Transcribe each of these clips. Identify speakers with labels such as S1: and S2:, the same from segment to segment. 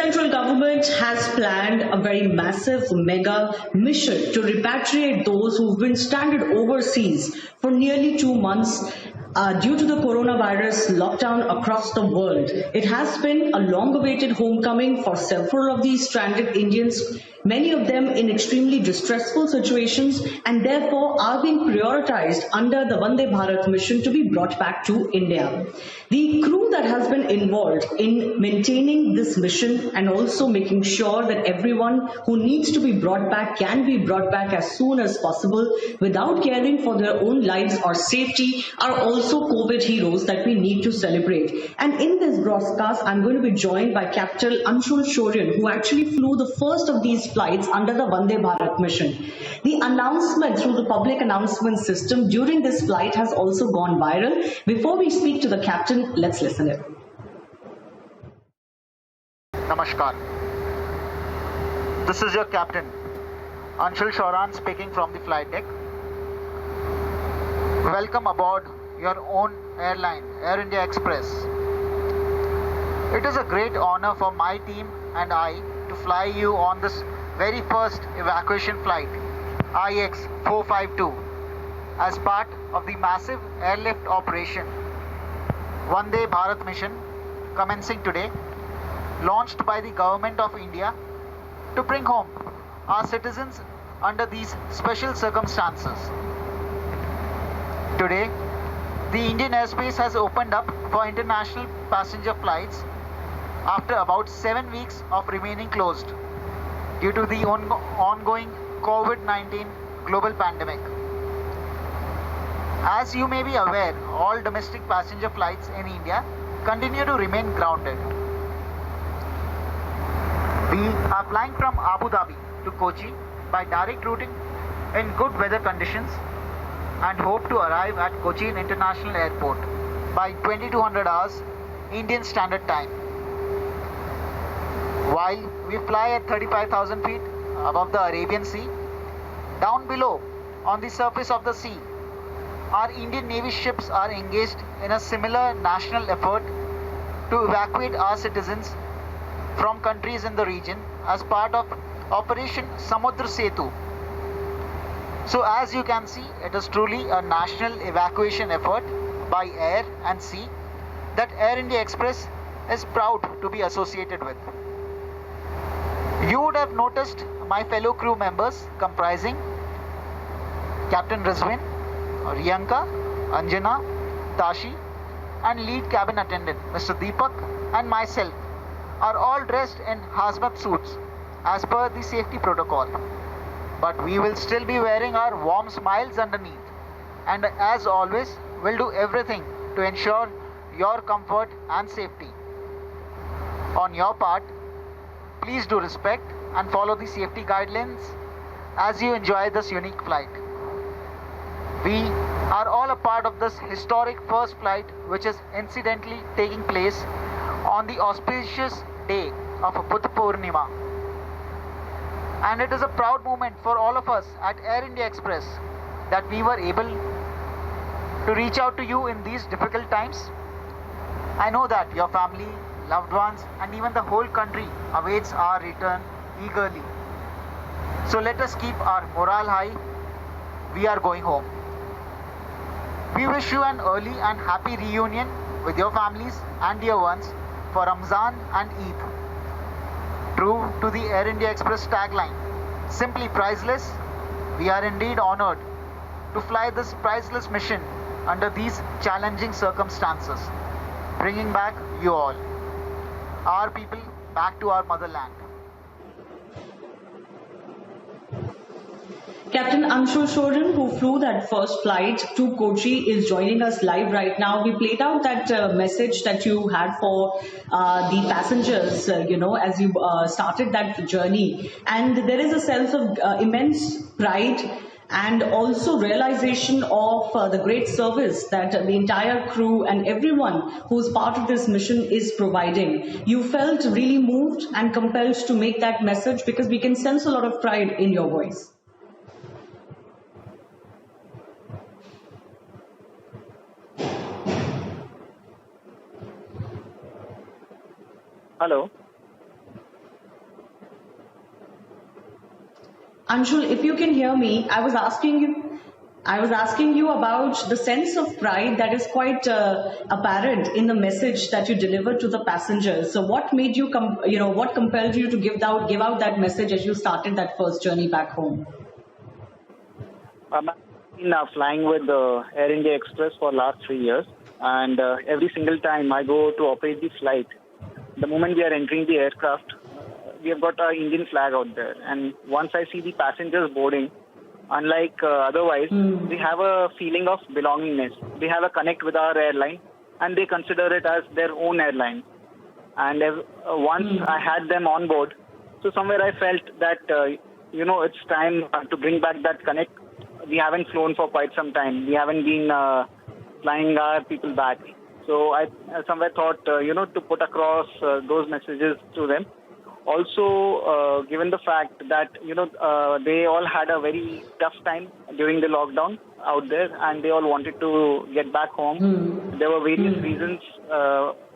S1: Central government has planned a very massive mega mission to repatriate those who've been stranded overseas for nearly 2 months due to the coronavirus lockdown across the world. It has been a long-awaited homecoming for several of these stranded Indians, many of them in extremely distressful situations, and therefore are being prioritized under the Vande Bharat mission to be brought back to India. The crew that has been involved in maintaining this mission and also making sure that everyone who needs to be brought back can be brought back as soon as possible without caring for their own lives or safety are also COVID heroes that we need to celebrate. And in this broadcast, I'm going to be joined by Captain Anshul Shoryan, who actually flew the first of these flights under the Vande Bharat mission. The announcement through the public announcement system during this flight has also gone viral. Before we speak to the captain, let's listen it.
S2: Namaskar. This is your captain, Anshul Shoryan, speaking from the flight deck. Welcome aboard your own airline, Air India Express. It is a great honor for my team and I to fly you on this very first evacuation flight, IX 452, as part of the massive airlift operation Vande Bharat mission commencing today, launched by the Government of India to bring home our citizens under these special circumstances. Today, the Indian airspace has opened up for international passenger flights after about 7 weeks of remaining closed due to the ongoing COVID-19 global pandemic. As you may be aware, all domestic passenger flights in India continue to remain grounded. We are flying from Abu Dhabi to Kochi by direct routing in good weather conditions and hope to arrive at Cochin International Airport by 2200 hours Indian Standard Time. While we fly at 35,000 feet above the Arabian Sea, down below on the surface of the sea, our Indian Navy ships are engaged in a similar national effort to evacuate our citizens from countries in the region as part of Operation Samudra Setu. So as you can see, it is truly a national evacuation effort by air and sea that Air India Express is proud to be associated with. You would have noticed my fellow crew members comprising Captain Rizwin, Riyanka, Anjana, Tashi, and lead cabin attendant Mr. Deepak and myself are all dressed in hazmat suits as per the safety protocol. But we will still be wearing our warm smiles underneath, and as always, will do everything to ensure your comfort and safety. On your part, please do respect and follow the safety guidelines as you enjoy this unique flight. We are all a part of this historic first flight, which is incidentally taking place on the auspicious day of Buddha Purnima. And it is a proud moment for all of us at Air India Express that we were able to reach out to you in these difficult times. I know that your family, loved ones, and even the whole country awaits our return eagerly. So let us keep our morale high. We are going home. We wish you an early and happy reunion with your families and dear ones for Ramzan and Eid. True to the Air India Express tagline, simply priceless, we are indeed honored to fly this priceless mission under these challenging circumstances, bringing back you all, our people, back to our motherland.
S1: Captain Anshul Shoryan, who flew that first flight to Kochi, is joining us live right now. We played out that message that you had for the passengers, as you started that journey. And there is a sense of immense pride and also realization of the great service that the entire crew and everyone who's part of this mission is providing. You felt really moved and compelled to make that message because we can sense a lot of pride in your voice.
S3: Hello.
S1: Anshul, if you can hear me, I was asking you about the sense of pride that is quite apparent in the message that you delivered to the passengers. So, what made you, what compelled you to give out that message as you started that first journey back home?
S3: I've been flying with Air India Express for last 3 years, and every single time I go to operate the flight, the moment we are entering the aircraft, we have got our Indian flag out there. And once I see the passengers boarding, unlike otherwise, they have a feeling of belongingness. They have a connect with our airline, and they consider it as their own airline. And once I had them on board, so somewhere I felt that it's time to bring back that connect. We haven't flown for quite some time. We haven't been flying our people back. So I somewhere thought, to put across those messages to them. Also, given the fact that, they all had a very tough time during the lockdown out there, and they all wanted to get back home. There were various reasons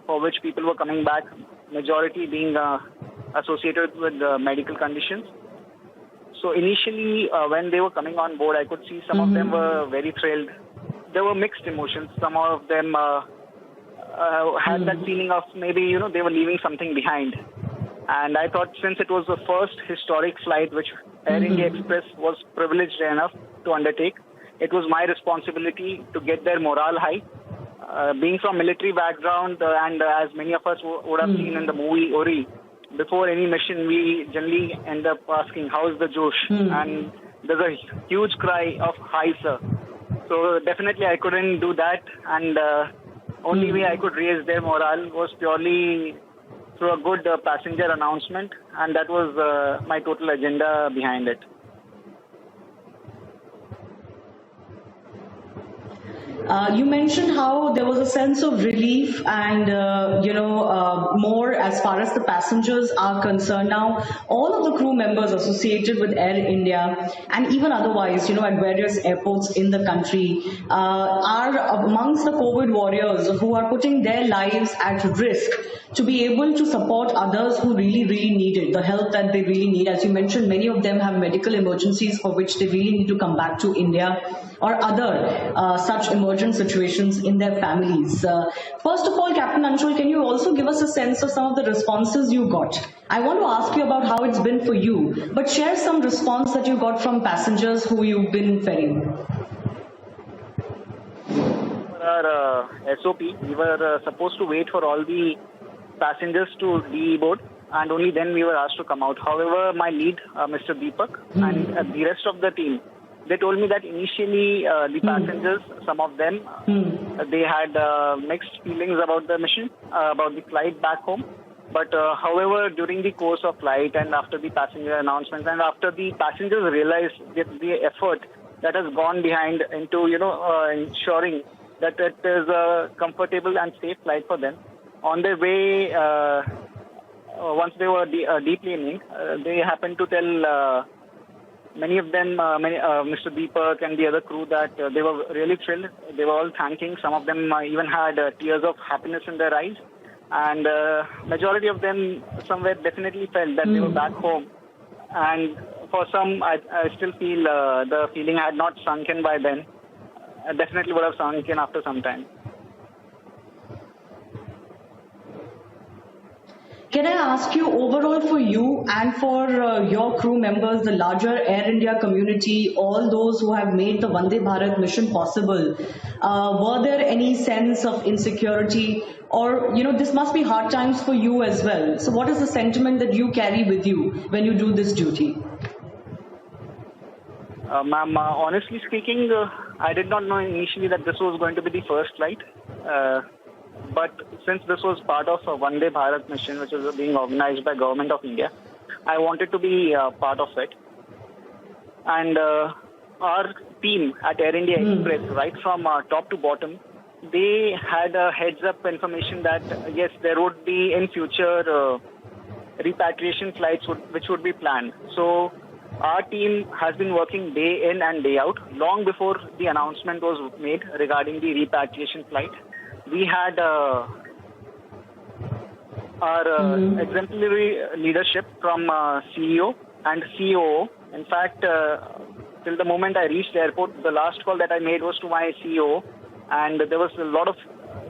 S3: for which people were coming back, majority being associated with medical conditions. So initially, when they were coming on board, I could see some of them were very thrilled. There were mixed emotions. Some of them had that feeling of maybe, they were leaving something behind. And I thought, since it was the first historic flight which Air India Express was privileged enough to undertake, it was my responsibility to get their morale high. Being from military background, and as many of us would have seen in the movie Uri, before any mission, we generally end up asking, how's the Josh? And there's a huge cry of, hi, sir. So definitely I couldn't do that. And only way I could raise their morale was purely through a good passenger announcement. And that was my total agenda behind it.
S1: You mentioned how there was a sense of relief and, more as far as the passengers are concerned. Now, all of the crew members associated with Air India and even otherwise, at various airports in the country are amongst the COVID warriors who are putting their lives at risk to be able to support others who really, really need it, the help that they really need. As you mentioned, many of them have medical emergencies for which they really need to come back to India or other such emergent situations in their families. First of all, Captain Anshul, can you also give us a sense of some of the responses you got? I want to ask you about how it's been for you, but share some response that you got from passengers who you've been ferrying.
S3: For our SOP, we were supposed to wait for all the passengers to deboard, and only then we were asked to come out. However, my lead, Mr. Deepak, and the rest of the team, they told me that initially the passengers, some of them, they had mixed feelings about the mission, about the flight back home. But however, during the course of flight and after the passenger announcements and after the passengers realized the effort that has gone behind into, ensuring that it is a comfortable and safe flight for them, on their way, once they were deplaning, they happened to tell many of them, Mr. Deepak and the other crew, that they were really thrilled. They were all thanking. Some of them even had tears of happiness in their eyes. And majority of them somewhere definitely felt that they were back home. And for some, I still feel the feeling had not sunk in by then. Definitely would have sunk in after some time.
S1: Can I ask you, overall for you and for your crew members, the larger Air India community, all those who have made the Vande Bharat mission possible, were there any sense of insecurity or, this must be hard times for you as well. So what is the sentiment that you carry with you when you do this duty?
S3: Ma'am, honestly speaking, I did not know initially that this was going to be the first flight. But since this was part of a Vande Bharat mission, which is being organized by Government of India, I wanted to be part of it. And our team at Air India Express, right from top to bottom, they had a heads-up information that, yes, there would be in future repatriation flights which would be planned. So our team has been working day in and day out, long before the announcement was made regarding the repatriation flight. We had our exemplary leadership from CEO and COO In fact, till the moment I reached the airport, the last call that I made was to my CEO, and there was a lot of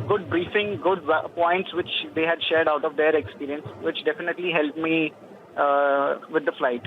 S3: good briefing, good points which they had shared out of their experience, which definitely helped me with the flight.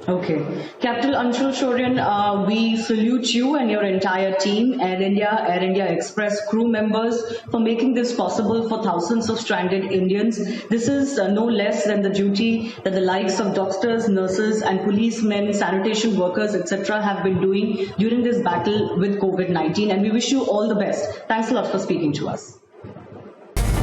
S1: Okay. Captain Anshul Shauryan, we salute you and your entire team, Air India Express crew members, for making this possible for thousands of stranded Indians. This is no less than the duty that the likes of doctors, nurses and policemen, sanitation workers, etc. have been doing during this battle with COVID-19, and we wish you all the best. Thanks a lot for speaking to us.